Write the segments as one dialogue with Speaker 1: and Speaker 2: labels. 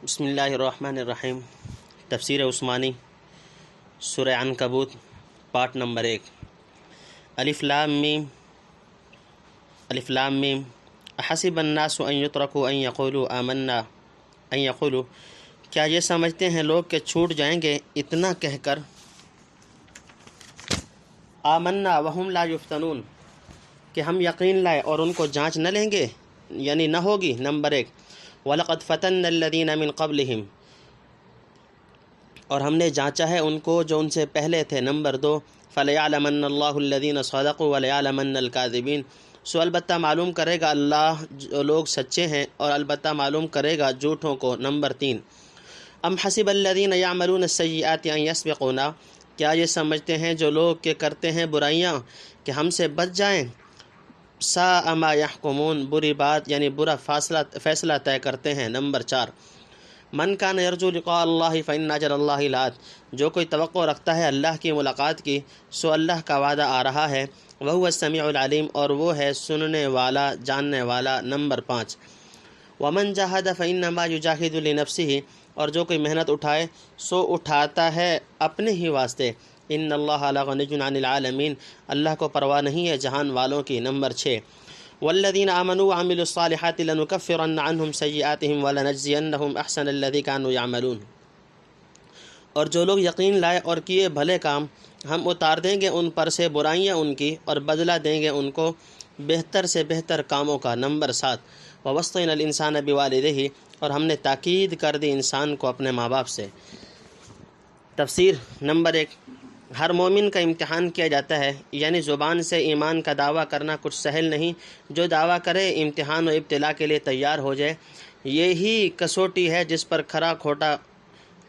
Speaker 1: بسم اللہ الرحمن الرحیم۔ تفسیر عثمانی سورہ عنکبوت پارٹ نمبر 1۔ الف لام میم احسب الناس ان یترکوا ان یقولوا آمنا کیا یہ سمجھتے ہیں لوگ کہ چھوٹ جائیں گے اتنا کہہ کر آمنا وہم لا یفتنون کہ ہم یقین لائے اور ان کو جانچ نہ لیں گے، یعنی نہ ہوگی۔ نمبر 1، وَلَقَدْ فَتَنَّ الَّذِينَ مِن قَبْلِهِمْ، اور ہم نے جانچا ہے ان کو جو ان سے پہلے تھے۔ نمبر 2، فَلَيَعْلَمَنَّ اللَّهُ الَّذِينَ صَدَقُوا وَلَيَعْلَمَنَّ الْكَاذِبِينَ، سو البتہ معلوم کرے گا اللہ جو لوگ سچے ہیں اور البتہ معلوم کرے گا جھوٹوں کو۔ نمبر 3، ام حسب الذین یعملون السیئات ان یسبقونا، کیا یہ سمجھتے ہیں جو لوگ کہ کرتے ہیں برائیاں کہ ہم سے بچ جائیں۔ ساء ما یحکمون، بری بات یعنی برا فیصلہ طے کرتے ہیں۔ نمبر 4، من کان یرجو لقاء اللہ فإن اجل اللہ لآت، جو کوئی توقع رکھتا ہے اللہ کی ملاقات کی سو اللہ کا وعدہ آ رہا ہے۔ وہو السمیع العلیم، اور وہ ہے سننے والا جاننے والا۔ نمبر 5، ومن جاہد فإنما یجاہد لنفسہ، اور جو کوئی محنت اٹھائے سو اٹھاتا ہے اپنے ہی واسطے۔ ان اللہ لغنی عن العالمین، اللہ کو پرواہ نہیں ہے جہان والوں کی۔ نمبر 6، والذین آمنوا وعملوا الصالحات لنکفرن عنہم سیئاتہم ولنجزینہم احسن الذی کانوا یعملون، اور جو لوگ یقین لائے اور کیے بھلے کام ہم اتار دیں گے ان پر سے برائیاں ان کی اور بدلہ دیں گے ان کو بہتر سے بہتر کاموں کا۔ نمبر 7، ووصینا الانسان بوالدہ، اور ہم نے تاکید کر دی انسان کو اپنے ماں باپ سے۔ تفسیر۔ نمبر 1، ہر مومن کا امتحان کیا جاتا ہے، یعنی زبان سے ایمان کا دعویٰ کرنا کچھ سہل نہیں۔ جو دعویٰ کرے امتحان و ابتلا کے لیے تیار ہو جائے، یہی کسوٹی ہے جس پر کھرا کھوٹا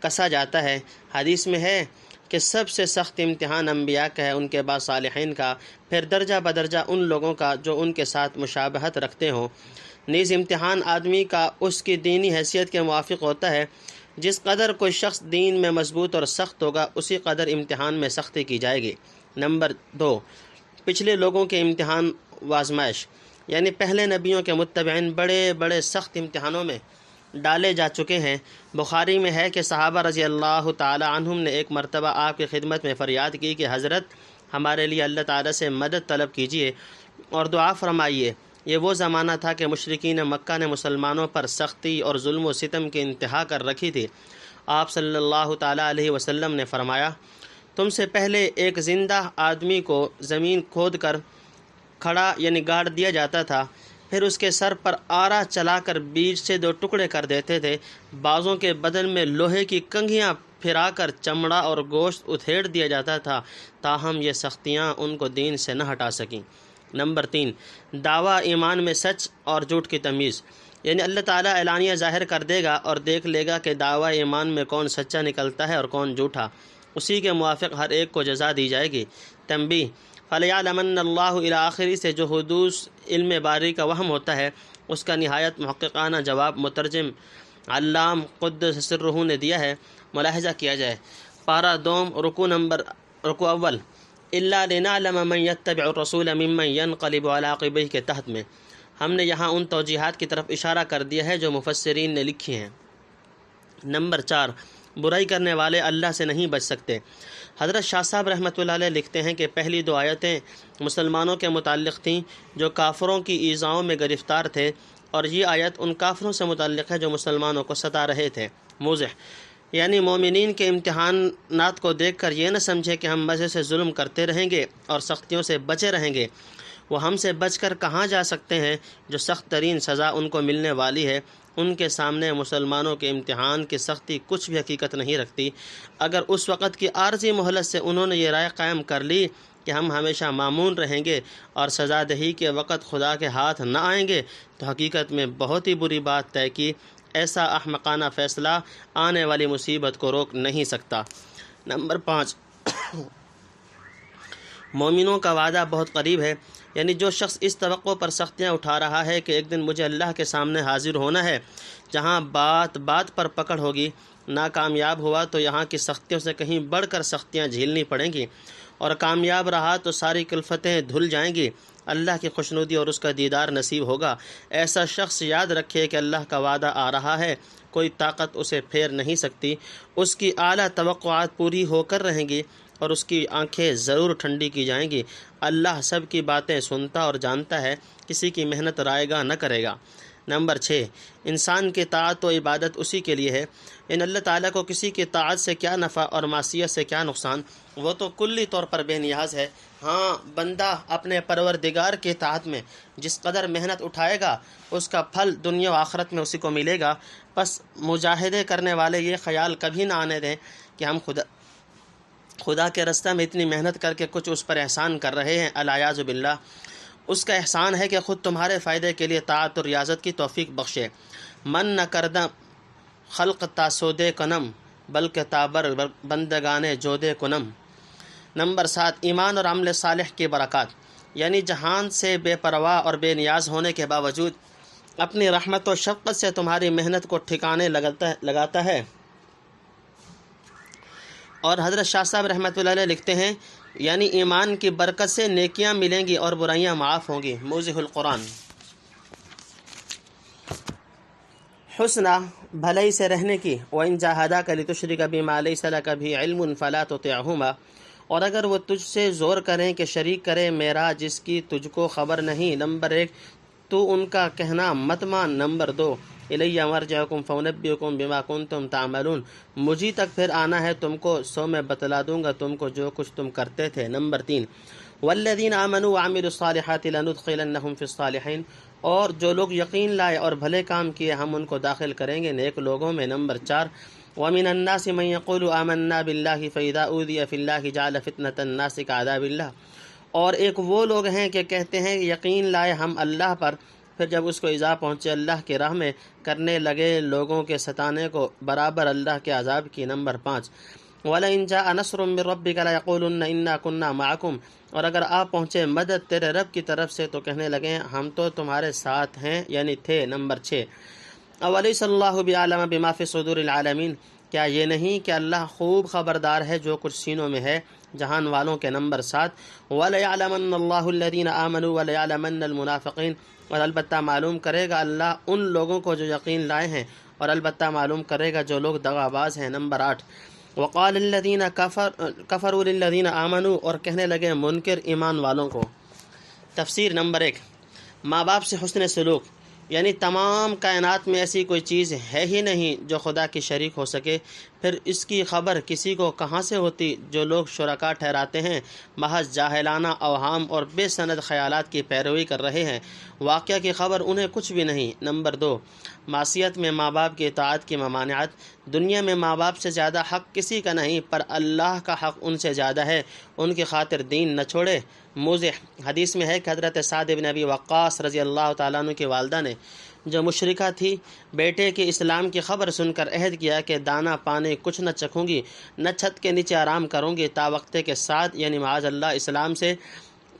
Speaker 1: کسا جاتا ہے۔ حدیث میں ہے کہ سب سے سخت امتحان انبیاء کا ہے، ان کے بعد صالحین کا، پھر درجہ بدرجہ ان لوگوں کا جو ان کے ساتھ مشابہت رکھتے ہوں۔ نیز امتحان آدمی کا اس کی دینی حیثیت کے موافق ہوتا ہے۔ جس قدر کوئی شخص دین میں مضبوط اور سخت ہوگا اسی قدر امتحان میں سختی کی جائے گی۔ نمبر 2، پچھلے لوگوں کے امتحان و آزمائش، یعنی پہلے نبیوں کے متبعین بڑے بڑے سخت امتحانوں میں ڈالے جا چکے ہیں۔ بخاری میں ہے کہ صحابہ رضی اللہ تعالی عنہم نے ایک مرتبہ آپ کی خدمت میں فریاد کی کہ حضرت ہمارے لیے اللہ تعالی سے مدد طلب کیجیے اور دعا فرمائیے۔ یہ وہ زمانہ تھا کہ مشرکین مکہ نے مسلمانوں پر سختی اور ظلم و ستم کی انتہا کر رکھی تھی۔ آپ صلی اللہ تعالی علیہ وسلم نے فرمایا، تم سے پہلے ایک زندہ آدمی کو زمین کھود کر کھڑا یعنی گاڑ دیا جاتا تھا، پھر اس کے سر پر آرا چلا کر بیچ سے 2 ٹکڑے کر دیتے تھے۔ بعضوں کے بدن میں لوہے کی کنگھیاں پھرا کر چمڑا اور گوشت اتھیڑ دیا جاتا تھا، تاہم یہ سختیاں ان کو دین سے نہ ہٹا سکیں۔ نمبر 3، دعویٰ ایمان میں سچ اور جھوٹ کی تمیز، یعنی اللہ تعالیٰ اعلانیہ ظاہر کر دے گا اور دیکھ لے گا کہ دعویٰ ایمان میں کون سچا نکلتا ہے اور کون جھوٹا، اسی کے موافق ہر ایک کو جزا دی جائے گی۔ تنبیہ، فَلَيَعْلَمَنَّ اللَّهُ إِلَى آخری سے جو حدوث علم باری کا وہم ہوتا ہے اس کا نہایت محققانہ جواب مترجم علام قدس سرہ نے دیا ہے، ملاحظہ کیا جائے۔ پارہ دوم، رکوع اول، إِلَّا لِنَعْلَمَ مَن يَتَّبِعُ الرَّسُولَ مِمَّن يَنقَلِبُ عَلَىٰ عَقِبَيْهِ کے تحت میں ہم نے یہاں ان توجیحات کی طرف اشارہ کر دیا ہے جو مفسرین نے لکھی ہیں۔ نمبر 4، برائی کرنے والے اللہ سے نہیں بچ سکتے۔ حضرت شاہ صاحب رحمۃ اللہ علیہ لکھتے ہیں کہ پہلی 2 آیتیں مسلمانوں کے متعلق تھیں جو کافروں کی ایذاؤں میں گرفتار تھے، اور یہ آیت ان کافروں سے متعلق ہے جو مسلمانوں کو ستا رہے تھے۔ موضح، یعنی مومنین کے امتحانات کو دیکھ کر یہ نہ سمجھے کہ ہم مزے سے ظلم کرتے رہیں گے اور سختیوں سے بچے رہیں گے۔ وہ ہم سے بچ کر کہاں جا سکتے ہیں جو سخت ترین سزا ان کو ملنے والی ہے۔ ان کے سامنے مسلمانوں کے امتحان کی سختی کچھ بھی حقیقت نہیں رکھتی۔ اگر اس وقت کی عارضی مہلت سے انہوں نے یہ رائے قائم کر لی کہ ہم ہمیشہ مامون رہیں گے اور سزا دہی کے وقت خدا کے ہاتھ نہ آئیں گے تو حقیقت میں بہت ہی بری بات طے کی۔ ایسا احمقانہ فیصلہ آنے والی مصیبت کو روک نہیں سکتا۔ نمبر 5، مومنوں کا وعدہ بہت قریب ہے، یعنی جو شخص اس توقع پر سختیاں اٹھا رہا ہے کہ ایک دن مجھے اللہ کے سامنے حاضر ہونا ہے، جہاں بات بات پر پکڑ ہوگی، ناکامیاب ہوا تو یہاں کی سختیوں سے کہیں بڑھ کر سختیاں جھیلنی پڑیں گی، اور کامیاب رہا تو ساری کلفتیں دھل جائیں گی۔ اللہ کی خوشنودی اور اس کا دیدار نصیب ہوگا۔ ایسا شخص یاد رکھے کہ اللہ کا وعدہ آ رہا ہے، کوئی طاقت اسے پھیر نہیں سکتی، اس کی اعلیٰ توقعات پوری ہو کر رہیں گی اور اس کی آنکھیں ضرور ٹھنڈی کی جائیں گی۔ اللہ سب کی باتیں سنتا اور جانتا ہے، کسی کی محنت رائے گا نہ کرے گا۔ نمبر 6، انسان کی طاعت و عبادت اسی کے لیے ہے۔ ان اللہ تعالیٰ کو کسی کی طاعت سے کیا نفع اور معصیت سے کیا نقصان، وہ تو کلی طور پر بے نیاز ہے۔ ہاں، بندہ اپنے پروردگار کی طاعت میں جس قدر محنت اٹھائے گا اس کا پھل دنیا و آخرت میں اسی کو ملے گا۔ بس مجاہدے کرنے والے یہ خیال کبھی نہ آنے دیں کہ ہم خدا کے راستے میں اتنی محنت کر کے کچھ اس پر احسان کر رہے ہیں۔ الیاذ باللہ، اس کا احسان ہے کہ خود تمہارے فائدے کے لیے طاعت اور ریاضت کی توفیق بخشے۔ من نہ کردہ خلق تا سودے کنم، بلکہ تابر بندگانے جودے کنم۔ نمبر 7، ایمان اور عمل صالح کی برکات، یعنی جہان سے بے پرواہ اور بے نیاز ہونے کے باوجود اپنی رحمت و شفقت سے تمہاری محنت کو ٹھکانے لگاتا ہے۔ اور حضرت شاہ صاحب رحمۃ اللہ علیہ لکھتے ہیں، یعنی ایمان کی برکت سے نیکیاں ملیں گی اور برائیاں معاف ہوں گی۔ موضح القرآن۔ حسنہ، بھلائی سے رہنے کی، وَإِن جَاهَدَاكَ لِتُشْرِكَ بِمَا لَيْسَ لَكَ بِهِ عِلْمٌ فَلَا تُطِعْهُمَا، اور اگر وہ تجھ سے زور کریں کہ شریک کرے میرا جس کی تجھ کو خبر نہیں۔ نمبر 1، تو ان کا کہنا مت مان۔ نمبر 2، الیہ مرجعکم فانبئکم بما کنتم تعملون، مجھی تک پھر آنا ہے تم کو، سو میں بتلا دوں گا تم کو جو کچھ تم کرتے تھے۔ نمبر 3، والذین آمنوا وعملوا الصالحات لندخلنہم فی الصالحین، اور جو لوگ یقین لائے اور بھلے کام کیے ہم ان کو داخل کریں گے نیک لوگوں میں۔ نمبر 4، وَمِنَ النَّاسِ مَن يَقُولُ آمَنَّا بِاللَّهِ فَإِذَا أُوذِيَ فِي اللَّهِ جَعَلَ فِتْنَةَ النَّاسِ كَعَذَابِ اللَّهِ، اور ایک وہ لوگ ہیں کہ کہتے ہیں یقین لائے ہم اللہ پر، پھر جب اس کو ایذا پہنچے اللہ کی راہ میں کرنے لگے لوگوں کے ستانے کو برابر اللہ کے عذاب کی۔ نمبر 5، وَلَئِن جَاءَ نَصْرٌ مِّن رَّبِّكَ لَيَقُولُنَّ إِنَّا كُنَّا مَعَكُمْ، اور اگر آپ پہنچے مدد تیرے رب کی طرف سے تو کہنے لگے ہم تو تمہارے ساتھ ہیں، یعنی تھے۔ نمبر 6، أَوَلَيْسَ اللَّهُ بِأَعْلَمَ بِمَا فِي صُدُورِ الْعَالَمِينَ، کیا یہ نہیں کہ اللہ خوب خبردار ہے جو کچھ سینوں میں ہے جہان والوں کے۔ نمبر 7، وَلَيَعْلَمَنَّ اللَّهُ الَّذِينَ آمَنُوا وَلَيَعْلَمَنَّ الْمُنَافِقِينَ، اور البتہ معلوم کرے گا اللہ ان لوگوں کو جو یقین لائے ہیں، اور البتہ معلوم کرے گا جو لوگ دغا باز ہیں۔ نمبر 8، وقال الذین کفروا للذین آمنوا، اور کہنے لگے منکر ایمان والوں کو۔ تفسیر۔ نمبر 1، ماں باپ سے حسن سلوک، یعنی تمام کائنات میں ایسی کوئی چیز ہے ہی نہیں جو خدا کی شریک ہو سکے، پھر اس کی خبر کسی کو کہاں سے ہوتی؟ جو لوگ شرکا ٹھہراتے ہیں محض جاہلانہ اوہام اور بے سند خیالات کی پیروی کر رہے ہیں، واقعہ کی خبر انہیں کچھ بھی نہیں۔ نمبر 2، معصیت میں ماں باپ کی اطاعت کی ممانعت، دنیا میں ماں باپ سے زیادہ حق کسی کا نہیں، پر اللہ کا حق ان سے زیادہ ہے، ان کی خاطر دین نہ چھوڑے۔ موضح، حدیث میں ہے کہ حضرت سعد بن ابی وقاص رضی اللہ تعالیٰ عنہ کی والدہ نے جو مشرکہ تھی بیٹے کے اسلام کی خبر سن کر عہد کیا کہ دانہ پانے کچھ نہ چکھوں گی، نہ چھت کے نیچے آرام کروں گی تا وقتے کے ساتھ، یعنی معاذ اللہ اسلام سے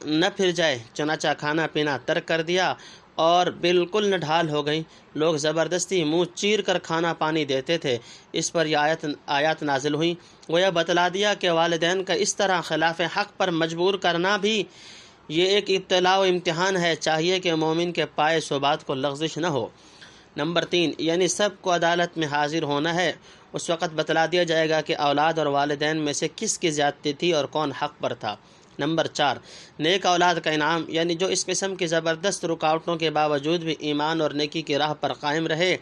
Speaker 1: نہ پھر جائے۔ چنانچہ کھانا پینا ترک کر دیا اور بالکل نڈھال ہو گئیں۔ لوگ زبردستی منہ چیر کر کھانا پانی دیتے تھے۔ اس پر یہ آیات نازل ہوئیں، وہ یہ بتلا دیا کہ والدین کا اس طرح خلاف حق پر مجبور کرنا بھی یہ ایک ابتلاء و امتحان ہے، چاہیے کہ مومن کے پائے ثبات کو لغزش نہ ہو۔ نمبر 3، یعنی سب کو عدالت میں حاضر ہونا ہے، اس وقت بتلا دیا جائے گا کہ اولاد اور والدین میں سے کس کی زیادتی تھی اور کون حق پر تھا۔ نمبر 4، نیک اولاد کا انعام، یعنی جو اس قسم کی زبردست رکاوٹوں کے باوجود بھی ایمان اور نیکی کی راہ پر قائم رہے،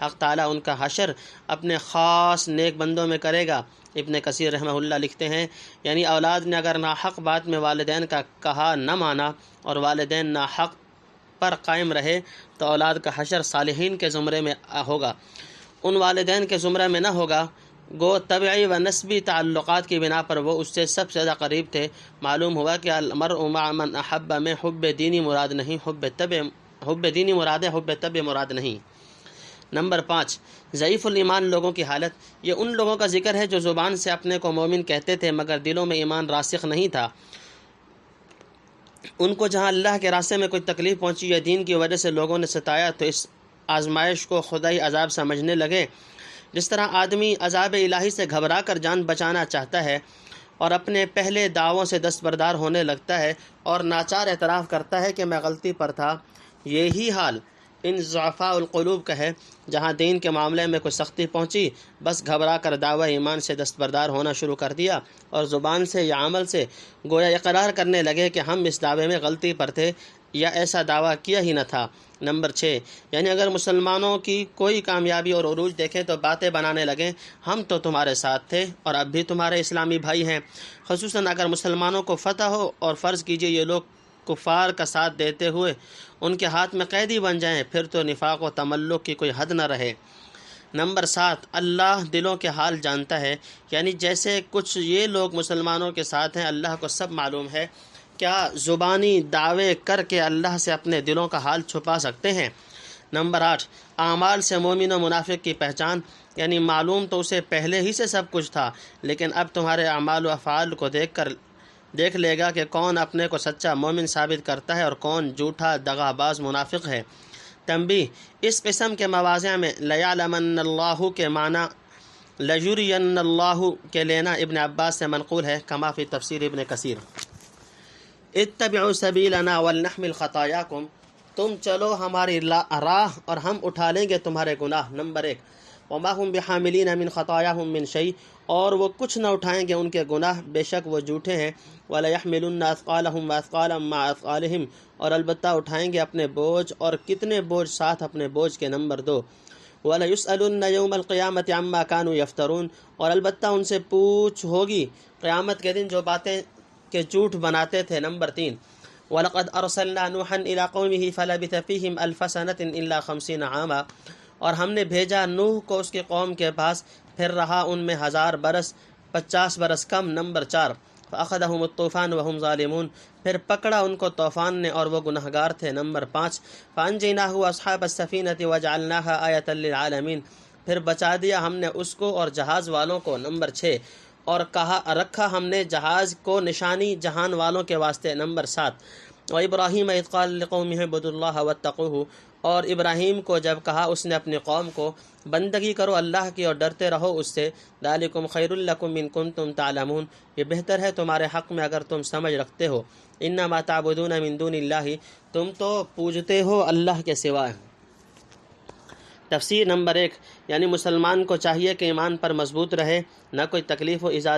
Speaker 1: حق تعالیٰ ان کا حشر اپنے خاص نیک بندوں میں کرے گا۔ ابن کثیر رحمہ اللہ لکھتے ہیں، یعنی اولاد نے اگر ناحق بات میں والدین کا کہا نہ مانا اور والدین ناحق پر قائم رہے تو اولاد کا حشر صالحین کے زمرے میں ہوگا، ان والدین کے زمرے میں نہ ہوگا۔ گو طبعی و نسبی تعلقات کی بنا پر وہ اس سے سب سے زیادہ قریب تھے۔ معلوم ہوا کہ المرء مع من احب میں حب دینی مراد نہیں، حب دینی مراد ہے، حب طبع مراد نہیں۔ نمبر 5، ضعیف الایمان لوگوں کی حالت، یہ ان لوگوں کا ذکر ہے جو زبان سے اپنے کو مومن کہتے تھے مگر دلوں میں ایمان راسخ نہیں تھا۔ ان کو جہاں اللہ کے راستے میں کوئی تکلیف پہنچی یا دین کی وجہ سے لوگوں نے ستایا تو اس آزمائش کو خدائی عذاب سمجھنے لگے۔ جس طرح آدمی عذاب الہی سے گھبرا کر جان بچانا چاہتا ہے، اور اپنے پہلے دعووں سے دستبردار ہونے لگتا ہے اور ناچار اعتراف کرتا ہے کہ میں غلطی پر تھا۔ یہی حال ان ضعفاء القلوب کا ہے۔ جہاں دین کے معاملے میں کوئی سختی پہنچی، بس گھبرا کر دعوی ایمان سے دستبردار ہونا شروع کر دیا اور زبان سے یا عمل سے گویا اقرار کرنے لگے کہ ہم اس دعوے میں غلطی پر تھے یا ایسا دعویٰ کیا ہی نہ تھا۔ نمبر 6، یعنی اگر مسلمانوں کی کوئی کامیابی اور عروج دیکھیں تو باتیں بنانے لگیں ہم تو تمہارے ساتھ تھے اور اب بھی تمہارے اسلامی بھائی ہیں۔ خصوصاً اگر مسلمانوں کو فتح ہو اور فرض کیجئے یہ لوگ کفار کا ساتھ دیتے ہوئے ان کے ہاتھ میں قیدی بن جائیں، پھر تو نفاق و تملق کی کوئی حد نہ رہے۔ نمبر 7، اللہ دلوں کے حال جانتا ہے، یعنی جیسے کچھ یہ لوگ مسلمانوں کے ساتھ ہیں، اللہ کو سب معلوم ہے۔ کیا زبانی دعوے کر کے اللہ سے اپنے دلوں کا حال چھپا سکتے ہیں؟ نمبر 8، اعمال سے مومن و منافق کی پہچان، یعنی معلوم تو اسے پہلے ہی سے سب کچھ تھا، لیکن اب تمہارے اعمال و افعال کو دیکھ لے گا کہ کون اپنے کو سچا مومن ثابت کرتا ہے اور کون جھوٹا دغا باز منافق ہے۔ تنبیہ، اس قسم کے مواضع میں لیعلمن اللہ کے معنی لیجرین اللہ کے لینا ابن عباس سے منقول ہے، کما فی تفسیر ابن کثیر۔ اتبعوا سبیلنا ولنحمل خطایاکم، تم چلو ہماری راہ اور ہم اٹھا لیں گے تمہارے گناہ۔ نمبر 1، وما هم بحاملین من خطایاہم من شیء، اور وہ کچھ نہ اٹھائیں گے ان کے گناہ، بے شک وہ جھوٹے ہیں۔ ولیحملن اثقالہم واثقالا مع اثقالہم، اور البتہ اٹھائیں گے اپنے بوجھ اور کتنے بوجھ ساتھ اپنے بوجھ کے۔ نمبر 2، وَلَيُسْأَلُنَّ يَوْمَ الْقِيَامَةِ عَمَّا كَانُوا يَفْتَرُونَ، اور البتہ ان سے پوچھ ہوگی قیامت کے دن جو باتیں کہ جھوٹ بناتے تھے۔ نمبر 3، وَلَقَدْ أَرْسَلْنَا نُوحًا إِلَىٰ قَوْمِهِ فَلَبِثَ فِيهِمْ أَلْفَ سَنَةٍ إِلَّا 50 عَامًا، اور ہم نے بھیجا نوح کو اس کی قوم کے پاس، پھر رہا ان میں 1000 برس، 50 برس کم۔ نمبر 4، فَأَخَذَهُمُ الطُّوفَانُ وَهُمْ ظَالِمُونَ، پھر پکڑا ان کو طوفان نے اور وہ گنہگار تھے۔ نمبر 5، فَأَنجَيْنَاهُ وَأَصْحَابَ السَّفِينَةِ وَجَعَلْنَاهَا آيَةً لِّلْعَالَمِينَ، پھر بچا دیا ہم نے اس کو اور جہاز والوں کو۔ نمبر 6، اور رکھا ہم نے جہاز کو نشانی جہان والوں کے واسطے۔ نمبر 7، وَإِبْرَاهِيمَ إِذْ قَالَ لِقَوْمِهِ اعْبُدُوا اللَّهَ وَاتَّقُوهُ، اور ابراہیم کو جب کہا اس نے اپنی قوم کو بندگی کرو اللہ کی اور ڈرتے رہو اس سے۔ ذَلِكُمْ خَيْرٌ لَكُمْ إِن كُنتُمْ تَعْلَمُونَ، یہ بہتر ہے تمہارے حق میں اگر تم سمجھ رکھتے ہو۔ إِنَّمَا تَعْبُدُونَ مِن دُونِ اللَّهِ، تم تو پوجتے ہو اللہ کے سوا۔ تفسیر نمبر 1، یعنی مسلمان کو چاہیے کہ ایمان پر مضبوط رہے، نہ کوئی تکلیف و ایذا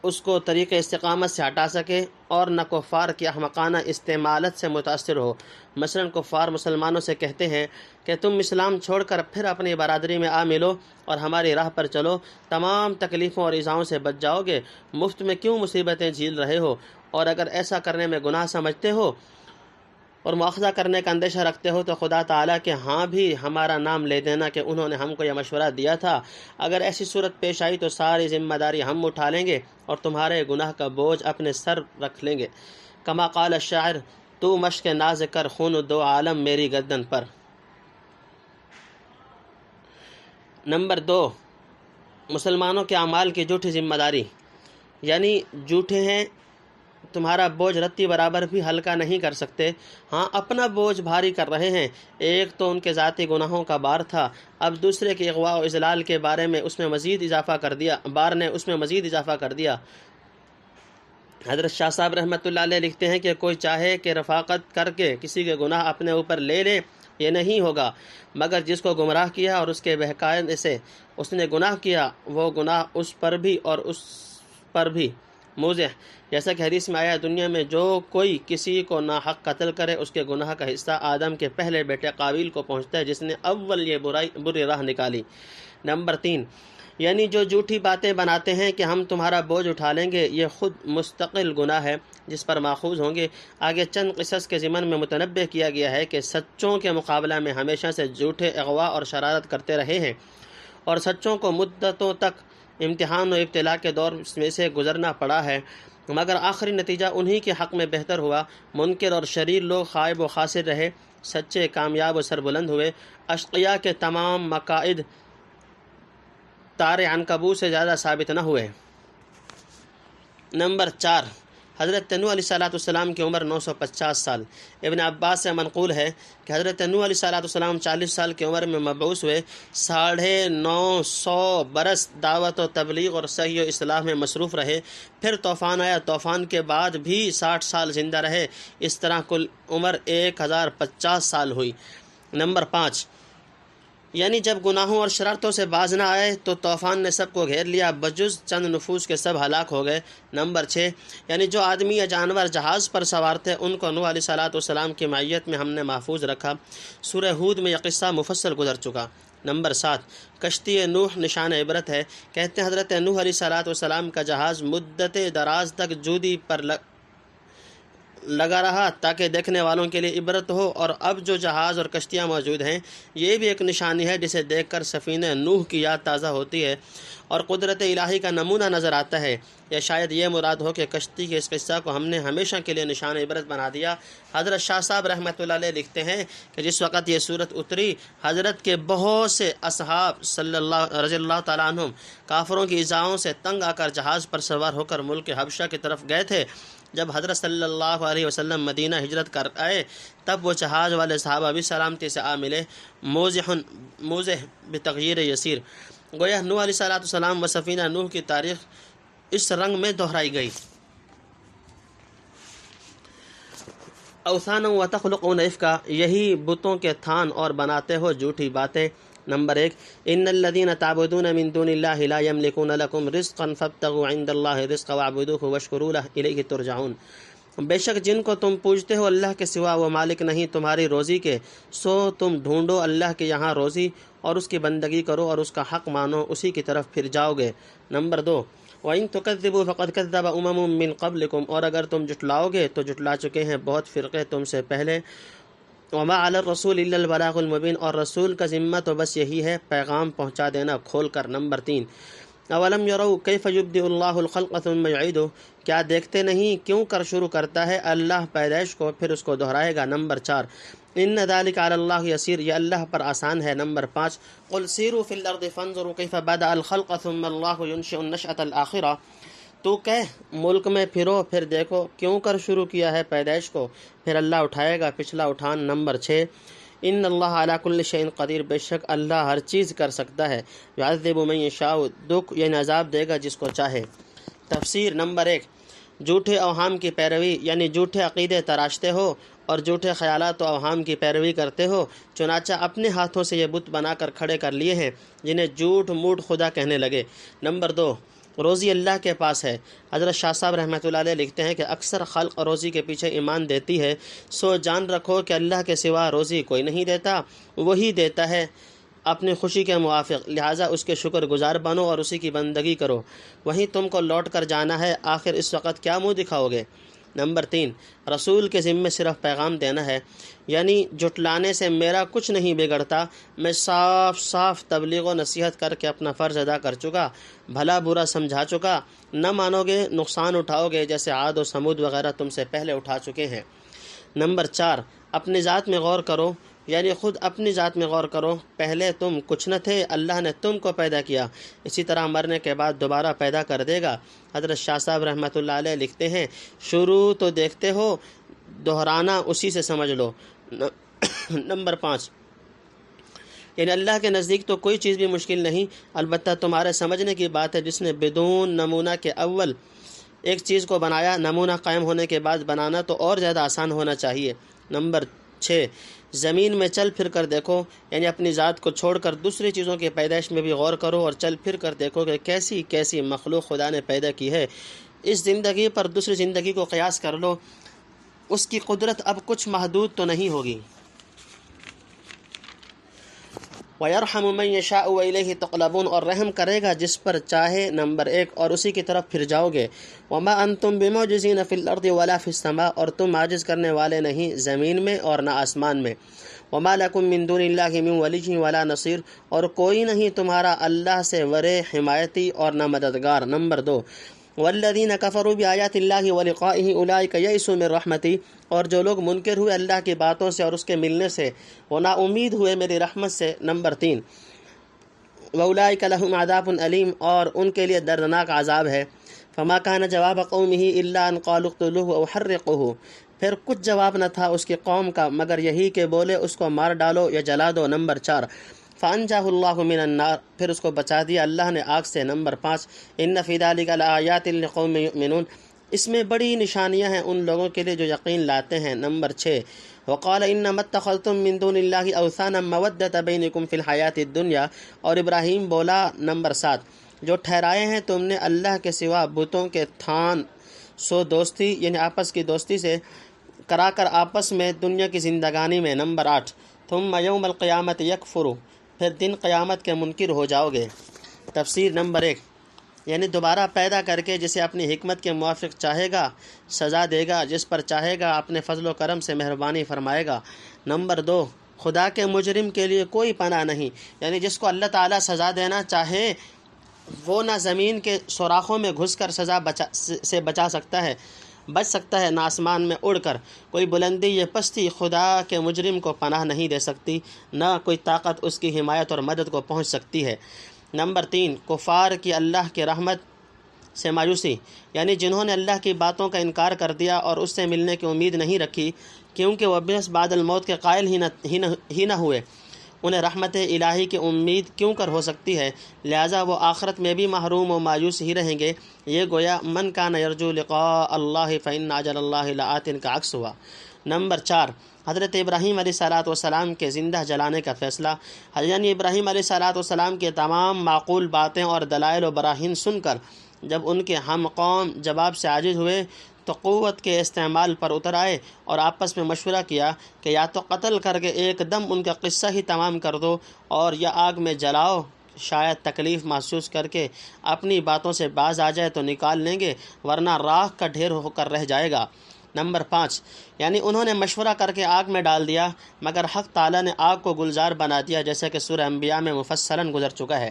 Speaker 1: اس کو طریق استقامت سے ہٹا سکے اور نہ کفار کی احمقانہ استعمالت سے متاثر ہو۔ مثلاً کفار مسلمانوں سے کہتے ہیں کہ تم اسلام چھوڑ کر پھر اپنی برادری میں آ ملو اور ہماری راہ پر چلو، تمام تکلیفوں اور ایذاؤں سے بچ جاؤ گے، مفت میں کیوں مصیبتیں جھیل رہے ہو؟ اور اگر ایسا کرنے میں گناہ سمجھتے ہو اور مواخذہ کرنے کا اندیشہ رکھتے ہو تو خدا تعالیٰ کے ہاں بھی ہمارا نام لے دینا کہ انہوں نے ہم کو یہ مشورہ دیا تھا۔ اگر ایسی صورت پیش آئی تو ساری ذمہ داری ہم اٹھا لیں گے اور تمہارے گناہ کا بوجھ اپنے سر رکھ لیں گے۔ کما قال الشاعر، تو مشق ناز کر خون دو عالم میری گردن پر۔ نمبر 2، مسلمانوں کے اعمال کی جھوٹی ذمہ داری، یعنی جھوٹے ہیں، تمہارا بوجھ رتی برابر بھی ہلکا نہیں کر سکتے، ہاں اپنا بوجھ بھاری کر رہے ہیں۔ ایک تو ان کے ذاتی گناہوں کا بار تھا، اب دوسرے کے اغوا و اذلال کے بارے میں اس میں مزید اضافہ کر دیا۔ حضرت شاہ صاحب رحمۃ اللہ علیہ لکھتے ہیں کہ کوئی چاہے کہ رفاقت کر کے کسی کے گناہ اپنے اوپر لے لے، یہ نہیں ہوگا، مگر جس کو گمراہ کیا اور اس کے بہکانے سے اس نے گناہ کیا، وہ گناہ اس پر بھی موضح، جیسا کہ حدیث میں آیا، دنیا میں جو کوئی کسی کو ناحق قتل کرے اس کے گناہ کا حصہ آدم کے پہلے بیٹے قابیل کو پہنچتا ہے جس نے اول یہ بری راہ نکالی۔ نمبر 3، یعنی جو جھوٹی باتیں بناتے ہیں کہ ہم تمہارا بوجھ اٹھا لیں گے، یہ خود مستقل گناہ ہے جس پر ماخوذ ہوں گے۔ آگے چند قصص کے ضمن میں متنبہ کیا گیا ہے کہ سچوں کے مقابلہ میں ہمیشہ سے جھوٹے اغوا اور شرارت کرتے رہے ہیں اور سچوں کو مدتوں تک امتحان و ابتلا کے دور میں سے گزرنا پڑا ہے، مگر آخری نتیجہ انہی کے حق میں بہتر ہوا۔ منکر اور شریر لوگ خائب و خاسر رہے، سچے کامیاب و سربلند ہوئے۔ اشقیاء کے تمام مقاصد تار عنکبوت سے زیادہ ثابت نہ ہوئے۔ نمبر 4، حضرت نوح علیہ السلام کی عمر 950 سال۔ ابن عباس سے منقول ہے کہ حضرت نوح علیہ السلام 40 سال کی عمر میں مبعوث ہوئے، 950 برس دعوت و تبلیغ اور صحیح و اصلاح میں مصروف رہے، پھر طوفان آیا، طوفان کے بعد بھی 60 سال زندہ رہے، اس طرح کل عمر 1050 سال ہوئی۔ نمبر 5، یعنی جب گناہوں اور شرارتوں سے باز نہ آئے تو طوفان نے سب کو گھیر لیا، بجز چند نفوس کے سب ہلاک ہو گئے۔ نمبر 6، یعنی جو آدمی یا جانور جہاز پر سوار تھے ان کو نوح علیہ السلام کی معیت میں ہم نے محفوظ رکھا۔ سورہ ہود میں یہ قصہ مفصل گزر چکا۔ نمبر 7، کشتی نوح نشان عبرت ہے۔ کہتے ہیں حضرت نوح علیہ السلام کا جہاز مدت دراز تک جودی پر لگا رہا تاکہ دیکھنے والوں کے لیے عبرت ہو، اور اب جو جہاز اور کشتیاں موجود ہیں یہ بھی ایک نشانی ہے جسے دیکھ کر سفینہ نوح کی یاد تازہ ہوتی ہے اور قدرت الہی کا نمونہ نظر آتا ہے، یا شاید یہ مراد ہو کہ کشتی کے اس قصہ کو ہم نے ہمیشہ کے لیے نشان عبرت بنا دیا۔ حضرت شاہ صاحب رحمۃ اللہ علیہ لکھتے ہیں کہ جس وقت یہ صورت اتری، حضرت کے بہت سے اصحاب رضی اللہ تعالیٰ عنہم کافروں کی ایذاؤں سے تنگ آ کر جہاز پر سوار ہو کر ملک حبشہ کی طرف گئے تھے۔ جب حضرت صلی اللہ علیہ وسلم مدینہ ہجرت کر آئے تب وہ جہاز والے صحابہ بھی سلامتی سے آ ملے، موضح بتغیر یسیر۔ گویا نوح علیہ السلام و سفینہ نوح کی تاریخ اس رنگ میں دہرائی گئی۔ اوثانا و تخلقون افکا، یہی بتوں کے تھان اور بناتے ہو جھوٹی باتیں۔ نمبر 1، ان الذین تعبدون من دون اللہ لا یملکون لکم رزقا فابتغوا عند اللہ الرزق واعبدوہ واشکروا لہ الیہ ترجعون۔ بے شک جن کو تم پوجتے ہو اللہ کے سوا وہ مالک نہیں تمہاری روزی کے، سو تم ڈھونڈو اللہ کے یہاں روزی اور اس کی بندگی کرو اور اس کا حق مانو، اسی کی طرف پھر جاؤ گے۔ نمبر 2، وَإِن تُكَذِّبُوا فَقَدْ كَذَّبَ أُمَمٌ مِّن قَبْلِكُمْ، اور اگر تم جھٹلاؤ گے تو جھٹلا چکے ہیں بہت فرقے تم سے پہلے۔ وَمَا عَلَى الرَّسُولِ إِلَّا الْبَلَاغُ الْمُبِينُ، اور رسول کا ذمہ تو بس یہی ہے پیغام پہنچا دینا کھول کر۔ نمبر 3، اولم یروا کیف یبدئ اللہ الخلق ثم یعیدہ، کیا دیکھتے نہیں کیوں کر شروع کرتا ہے اللہ پیدائش کو پھر اس کو دہرائے گا۔ نمبر 4، ان ذلک علی اللہ یسیر، یہ اللہ پر آسان ہے۔ نمبر 5، قل سیروا فی الارض فانظروا کیف بدأ الخلق ثم اللہ ینشئ النشأة الآخرہ، تو کہہ ملک میں پھرو پھر دیکھو کیوں کر شروع کیا ہے پیدائش کو، پھر اللہ اٹھائے گا پچھلا اٹھان۔ نمبر 6، ان اللہ علی کل شیء قدیر، بے شک اللہ ہر چیز کر سکتا ہے۔ یعذب من یشاء، دکھ یعنی عذاب دے گا جس کو چاہے۔ تفسیر۔ نمبر 1، جھوٹے اوہام کی پیروی، یعنی جھوٹے عقیدے تراشتے ہو اور جھوٹے خیالات و اوہام کی پیروی کرتے ہو، چنانچہ اپنے ہاتھوں سے یہ بت بنا کر کھڑے کر لیے ہیں جنہیں جھوٹ موٹ خدا کہنے لگے۔ نمبر 2، روزی اللہ کے پاس ہے۔ حضرت شاہ صاحب رحمۃ اللہ علیہ لکھتے ہیں کہ اکثر خلق روزی کے پیچھے ایمان دیتی ہے، سو جان رکھو کہ اللہ کے سوا روزی کوئی نہیں دیتا، وہی دیتا ہے اپنی خوشی کے موافق، لہٰذا اس کے شکر گزار بنو اور اسی کی بندگی کرو، وہیں تم کو لوٹ کر جانا ہے، آخر اس وقت کیا منہ دکھاؤ گے۔ نمبر 3، رسول کے ذمے صرف پیغام دینا ہے، یعنی جھٹلانے سے میرا کچھ نہیں بگڑتا، میں صاف صاف تبلیغ و نصیحت کر کے اپنا فرض ادا کر چکا، بھلا برا سمجھا چکا، نہ مانو گے نقصان اٹھاؤ گے جیسے عاد و سمود وغیرہ تم سے پہلے اٹھا چکے ہیں۔ نمبر 4، اپنی ذات میں غور کرو، یعنی خود اپنی ذات میں غور کرو، پہلے تم کچھ نہ تھے، اللہ نے تم کو پیدا کیا، اسی طرح مرنے کے بعد دوبارہ پیدا کر دے گا۔ حضرت شاہ صاحب رحمۃ اللہ علیہ لکھتے ہیں، شروع تو دیکھتے ہو، دہرانا اسی سے سمجھ لو۔ نمبر 5، یعنی اللہ کے نزدیک تو کوئی چیز بھی مشکل نہیں، البتہ تمہارے سمجھنے کی بات ہے، جس نے بدون نمونہ کے اول ایک چیز کو بنایا، نمونہ قائم ہونے کے بعد بنانا تو اور زیادہ آسان ہونا چاہیے۔ نمبر 6، زمین میں چل پھر کر دیکھو، یعنی اپنی ذات کو چھوڑ کر دوسری چیزوں کی پیدائش میں بھی غور کرو اور چل پھر کر دیکھو کہ کیسی کیسی مخلوق خدا نے پیدا کی ہے، اس زندگی پر دوسری زندگی کو قیاس کر لو، اس کی قدرت اب کچھ محدود تو نہیں ہوگی۔ وَيَرْحَمُ مَن يَشَاءُ وَإِلَيْهِ تَقْلَبُونَ، اور رحم کرے گا جس پر چاہے۔ نمبر 1، اور اسی کی طرف پھر جاؤ گے۔ وَمَا أَنْتُمْ بِمُعْجِزِينَ فِي الْأَرْضِ وَلَا فِي السَّمَاءِ، اور تم عاجز کرنے والے نہیں زمین میں اور نہ آسمان میں۔ وَمَا لَكُم مِّن دُونِ اللَّهِ مِن وَلِيٍّ وَلَا نَصِيرٍ، اور کوئی نہیں تمہارا اللہ سے ورے حمایتی اور نہ مددگار۔ نمبر 2، وَالَّذِينَ كَفَرُوا بِآيَاتِ اللَّهِ وَلِقَائِهِ أُولَٰئِكَ يَئِسُوا مِن رَحْمَتِي، اور جو لوگ منکر ہوئے اللہ کی باتوں سے اور اس کے ملنے سے، وہ نا امید ہوئے میری رحمت سے۔ نمبر 3، وَأُولَٰئِكَ لَهُمْ عَذَابٌ أَلِيمٌ، اور ان کے لیے دردناک عذاب ہے۔ فما کان جواب قومہ الا ان قالوا اقتلوه او حرقوه، پھر کچھ جواب نہ تھا اس کی قوم کا مگر یہی کہ بولے اس کو مار ڈالو یا جلا دو۔ نمبر 4 فانجاه اللہ من النار، پھر اس کو بچا دیا اللہ نے آگ سے۔ نمبر 5 ان فی ذلک لآیات لقوم یؤمنون، اس میں بڑی نشانیاں ہیں ان لوگوں کے لیے جو یقین لاتے ہیں۔ نمبر 6 وقال انما اتخذتم من دون اللہ اوثانا مودۃ بینکم فی الحیاۃ الدنیا، اور ابراہیم بولا۔ نمبر 7 جو ٹھہرائے ہیں تم نے اللہ کے سوا بتوں کے تھان، سو دوستی یعنی آپس کی دوستی سے کرا کر آپس میں دنیا کی زندگانی میں۔ نمبر 8 ثم یوم القیامت یکفر، پھر دن قیامت کے منکر ہو جاؤ گے۔ تفسیر نمبر 1 یعنی دوبارہ پیدا کر کے جسے اپنی حکمت کے موافق چاہے گا سزا دے گا، جس پر چاہے گا اپنے فضل و کرم سے مہربانی فرمائے گا۔ نمبر 2 خدا کے مجرم کے لیے کوئی پناہ نہیں، یعنی جس کو اللہ تعالیٰ سزا دینا چاہے وہ نہ زمین کے سوراخوں میں گھس کر سزا سے بچ سکتا ہے، نہ آسمان میں اڑ کر۔ کوئی بلندی یا پستی خدا کے مجرم کو پناہ نہیں دے سکتی، نہ کوئی طاقت اس کی حمایت اور مدد کو پہنچ سکتی ہے۔ نمبر 3 کفار کی اللہ کی رحمت سے مایوسی، یعنی جنہوں نے اللہ کی باتوں کا انکار کر دیا اور اس سے ملنے کی امید نہیں رکھی، کیونکہ وہ بس بعد الموت کے قائل ہی نہ ہوئے، انہیں رحمت الہی کی امید کیوں کر ہو سکتی ہے، لہٰذا وہ آخرت میں بھی محروم و مایوس ہی رہیں گے۔ یہ گویا من کان یرجو لقاء اللہ فإن اجل اللہ لآت کا عکس ہوا۔ نمبر 4 حضرت ابراہیم علیہ السلام کے زندہ جلانے کا فیصلہ، یعنی ابراہیم علیہ السلام کے تمام معقول باتیں اور دلائل و براہین سن کر جب ان کے ہم قوم جواب سے عاجز ہوئے تو قوت کے استعمال پر اتر آئے اور آپس میں مشورہ کیا کہ یا تو قتل کر کے ایک دم ان کا قصہ ہی تمام کر دو، اور یا آگ میں جلاؤ، شاید تکلیف محسوس کر کے اپنی باتوں سے باز آ جائے تو نکال لیں گے، ورنہ راکھ کا ڈھیر ہو کر رہ جائے گا۔ نمبر 5 یعنی انہوں نے مشورہ کر کے آگ میں ڈال دیا، مگر حق تعالیٰ نے آگ کو گلزار بنا دیا، جیسا کہ سورہ انبیاء میں مفصلاً گزر چکا ہے۔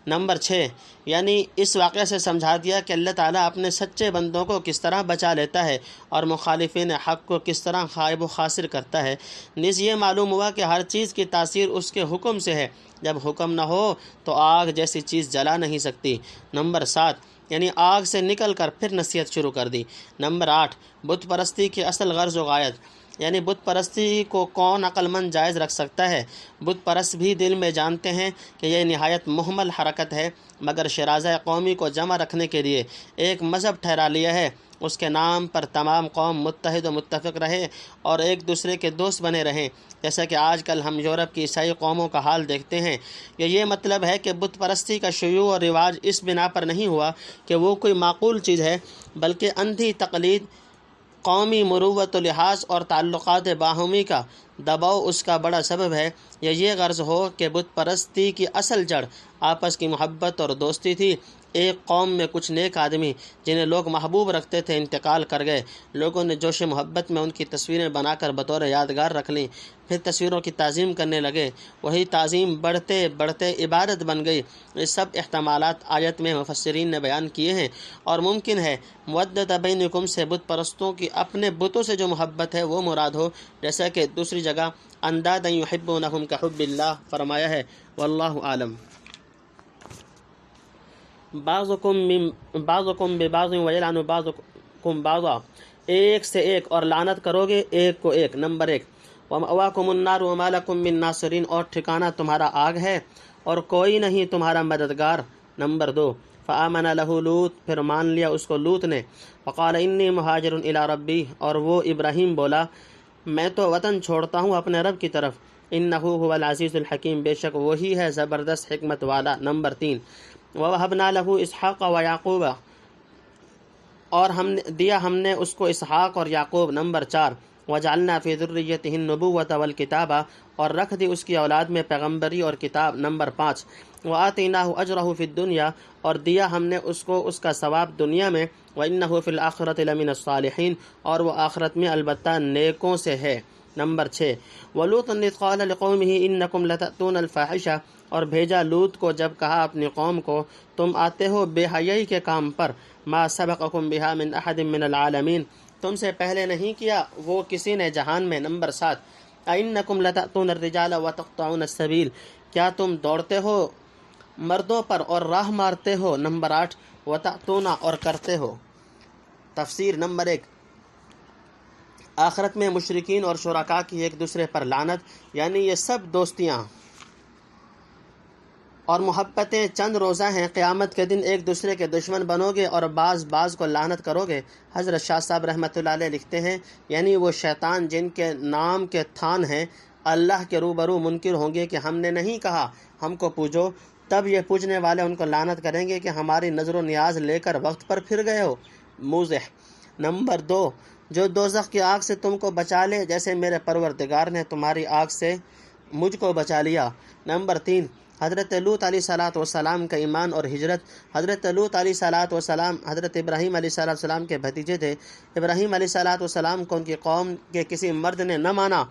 Speaker 1: نمبر 6 یعنی اس واقعے سے سمجھا دیا کہ اللہ تعالیٰ اپنے سچے بندوں کو کس طرح بچا لیتا ہے اور مخالفین حق کو کس طرح غائب و خاسر کرتا ہے۔ نیز یہ معلوم ہوا کہ ہر چیز کی تاثیر اس کے حکم سے ہے، جب حکم نہ ہو تو آگ جیسی چیز جلا نہیں سکتی۔ نمبر 7 یعنی آگ سے نکل کر پھر نصیحت شروع کر دی۔ نمبر 8 بت پرستی کی اصل غرض و غایت، یعنی بت پرستی کو کون عقل مند جائز رکھ سکتا ہے؟ بت پرست بھی دل میں جانتے ہیں کہ یہ نہایت محمل حرکت ہے، مگر شرازہ قومی کو جمع رکھنے کے لیے ایک مذہب ٹھہرا لیا ہے، اس کے نام پر تمام قوم متحد و متفق رہے اور ایک دوسرے کے دوست بنے رہیں، جیسا کہ آج کل ہم یورپ کی عیسائی قوموں کا حال دیکھتے ہیں۔ یہ مطلب ہے کہ بت پرستی کا شیوع اور رواج اس بنا پر نہیں ہوا کہ وہ کوئی معقول چیز ہے، بلکہ اندھی تقلید، قومی مروت و لحاظ اور تعلقات باہمی کا دباؤ اس کا بڑا سبب ہے۔ یہ غرض ہو کہ بت پرستی کی اصل جڑ آپس کی محبت اور دوستی تھی۔ ایک قوم میں کچھ نیک آدمی جنہیں لوگ محبوب رکھتے تھے انتقال کر گئے، لوگوں نے جوش محبت میں ان کی تصویریں بنا کر بطور یادگار رکھ لیں، پھر تصویروں کی تعظیم کرنے لگے، وہی تعظیم بڑھتے بڑھتے عبادت بن گئی۔ یہ سب احتمالات آیت میں مفسرین نے بیان کیے ہیں، اور ممکن ہے مودۃ بینکم سے بت پرستوں کی اپنے بتوں سے جو محبت ہے وہ مراد ہو، جیسا کہ دوسری جگہ اندادا یحبونہم کحب اللہ فرمایا ہے۔ واللہ عالم۔ بعضکم ببعض ویلعن بعضکم بعضا، ایک سے ایک اور لعنت کرو گے ایک کو ایک۔ نمبر 1 ومأواکم النار وما لکم من ناصرین، اور ٹھکانہ تمہارا آگ ہے اور کوئی نہیں تمہارا مددگار۔ نمبر 2 فآمن لہ لوط، پھر مان لیا اس کو لوط نے۔ وقال انی مہاجر الی ربی، اور وہ ابراہیم بولا میں تو وطن چھوڑتا ہوں اپنے رب کی طرف۔ انہ هو العزیز الحکیم، بے شک وہی ہے زبردست حکمت والا۔ نمبر 3 ووہبنا لہ اسحاق و یعقوب، اور ہم نے اس کو اسحاق اور یعقوب۔ نمبر 4 وجعلنا فی ذریتہ النبوۃ والکتاب، اور رکھ دی اس کی اولاد میں پیغمبری اور کتاب۔ نمبر 5 وآتیناہ اجرہ فی الدنیا، اور دیا ہم نے اس کو اس کا ثواب دنیا میں۔ وانہ فی الآخرۃ لمن الصالحین، اور وہ آخرت میں البتہ نیکوں سے ہے۔ نمبر 6 ولوطا اذ قال لقومہ انکم لتأتون الفاحشہ، اور بھیجا لوط کو جب کہا اپنی قوم کو تم آتے ہو بے حیائی کے کام پر، ما سبقکم بہا من احد من العالمین، تم سے پہلے نہیں کیا وہ کسی نے جہان میں۔ نمبر 7 اینکم لتأتون الرجال وتقطعون السبیل، کیا تم دوڑتے ہو مردوں پر اور راہ مارتے ہو۔ نمبر 8 وتأتونا اور کرتے ہو۔ تفسیر نمبر 1، آخرت میں مشرکین اور شرکاء کی ایک دوسرے پر لعنت، یعنی یہ سب دوستیاں اور محبتیں چند روزہ ہیں، قیامت کے دن ایک دوسرے کے دشمن بنو گے اور بعض کو لعنت کرو گے۔ حضرت شاہ صاحب رحمۃ اللہ علیہ لکھتے ہیں، یعنی وہ شیطان جن کے نام کے تھان ہیں اللہ کے روبرو منکر ہوں گے کہ ہم نے نہیں کہا ہم کو پوجو، تب یہ پوجنے والے ان کو لعنت کریں گے کہ ہماری نظر و نیاز لے کر وقت پر پھر گئے ہو۔ موضح نمبر 2، جو دوزخ کی آگ سے تم کو بچا لے جیسے میرے پروردگار نے تمہاری آگ سے مجھ کو بچا لیا۔ نمبر 3، حضرت لوط علیہ السلام کا ایمان اور ہجرت۔ حضرت لوط علیہ السلام حضرت ابراہیم علیہ السلام کے بھتیجے تھے۔ ابراہیم علیہ السلام کو ان کی قوم کے کسی مرد نے نہ مانا،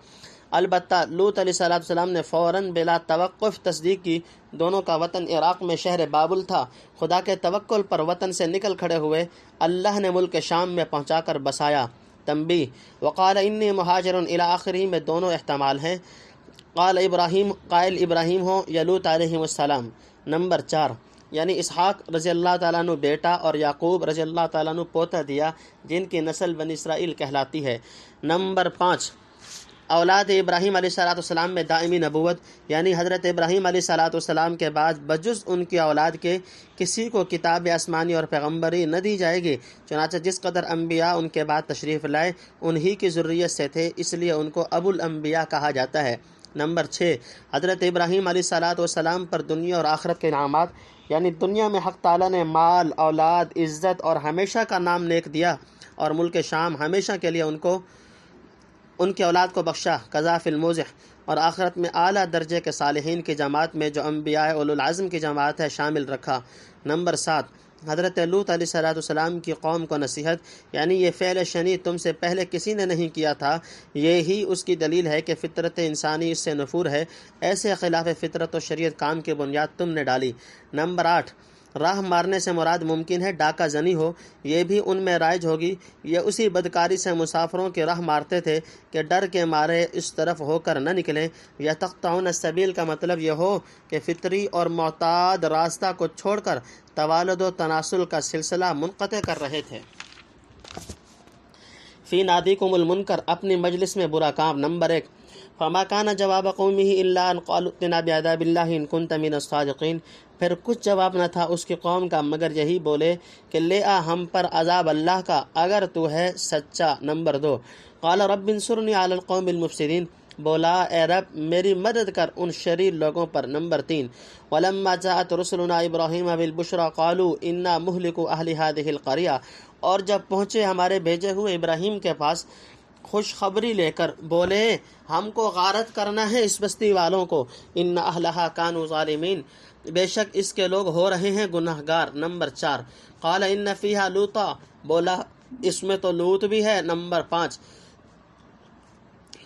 Speaker 1: البتہ لوط علیہ السلام نے فوراً بلا توقف تصدیق کی۔ دونوں کا وطن عراق میں شہر بابل تھا۔ خدا کے توکل پر وطن سے نکل کھڑے ہوئے، اللہ نے ملک شام میں پہنچا کر بسایا۔ تنبیہ، وقال انی مہاجر الی آخری میں دونوں احتمال ہیں، قائل ابراہیم ہو یا لوط علیہ السلام۔ نمبر 4، یعنی اسحاق رضی اللہ تعالیٰ عنہ بیٹا اور یعقوب رضی اللہ تعالیٰ عنہ پوتا دیا، جن کی نسل بنی اسرائیل کہلاتی ہے۔ نمبر 5، اولاد ابراہیم علیہ السلام میں دائمی نبوت، یعنی حضرت ابراہیم علیہ السلام کے بعد بجز ان کی اولاد کے کسی کو کتاب آسمانی اور پیغمبری نہ دی جائے گی، چنانچہ جس قدر انبیاء ان کے بعد تشریف لائے انہی کی ذریت سے تھے، اس لیے ان کو ابو الانبیاء کہا جاتا ہے۔ نمبر 6، حضرت ابراہیم علیہ السلام پر دنیا اور آخرت کے انعامات، یعنی دنیا میں حق تعالیٰ نے مال، اولاد، عزت اور ہمیشہ کا نام نیک دیا، اور ملک شام ہمیشہ کے لیے ان کی اولاد کو بخشا، قضا فی الموضح، اور آخرت میں اعلیٰ درجے کے صالحین کی جماعت میں جو انبیاء اولو العزم کی جماعت ہے شامل رکھا۔ نمبر 7، حضرت لوط علیہ السلام کی قوم کو نصیحت، یعنی یہ فعل شنیع تم سے پہلے کسی نے نہیں کیا تھا، یہی اس کی دلیل ہے کہ فطرت انسانی اس سے نفور ہے، ایسے خلاف فطرت و شریعت کام کی بنیاد تم نے ڈالی۔ نمبر 8، راہ مارنے سے مراد ممکن ہے ڈاکہ زنی ہو، یہ بھی ان میں رائج ہوگی۔ یہ اسی بدکاری سے مسافروں کی راہ مارتے تھے کہ ڈر کے مارے اس طرف ہو کر نہ نکلیں۔ یا تقطعون السبیل کا مطلب یہ ہو کہ فطری اور معتاد راستہ کو چھوڑ کر توالد و تناسل کا سلسلہ منقطع کر رہے تھے۔ فی نادیکم المنکر، اپنی مجلس میں برا کام۔ نمبر 1، فما کان جواب قومہ الا ان قالوا ائتنا بعذاب اللہ ان کنت من الصادقین، پھر کچھ جواب نہ تھا اس کی قوم کا مگر یہی بولے کہ لے آ ہم پر عذاب اللہ کا اگر تو ہے سچا۔ نمبر 2، قال رب انصرنی علی القوم المفسدین، بولا اے رب میری مدد کر ان شریر لوگوں پر۔ نمبر 3، ولما جاءت رسلنا ابراہیم بالبشرى قالوا انا مہلکو اہل هذه القریہ، اور جب پہنچے ہمارے بھیجے ہوئے ابراہیم کے پاس خوشخبری لے کر بولے ہم کو غارت کرنا ہے اس بستی والوں کو، ان اہلھا کانوا ظالمین، بے شک اس کے لوگ ہو رہے ہیں گناہ گار۔ نمبر 4، قال ان فیہا لوطا، بولا اس میں تو لوط بھی ہے۔ نمبر 5،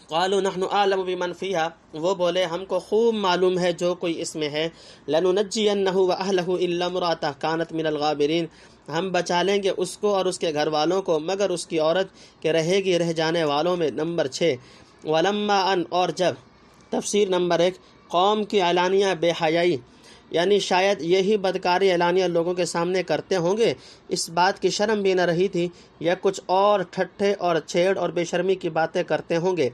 Speaker 1: قالوا نحن اعلم بمن فیہا، وہ بولے ہم کو خوب معلوم ہے جو کوئی اس میں ہے، لننجینہ واہلہ الا امرأتہ کانت من الغابرین، ہم بچا لیں گے اس کو اور اس کے گھر والوں کو مگر اس کی عورت کہ رہے گی رہ جانے والوں میں۔ نمبر 6، ولما ان، اور جب۔ تفسیر نمبر 1، قوم کی اعلانیہ بے حیائی، یعنی شاید یہی بدکاری اعلانیہ لوگوں کے سامنے کرتے ہوں گے، اس بات کی شرم بھی نہ رہی تھی، یا کچھ اور ٹھٹھے اور چھیڑ اور بے شرمی کی باتیں کرتے ہوں گے۔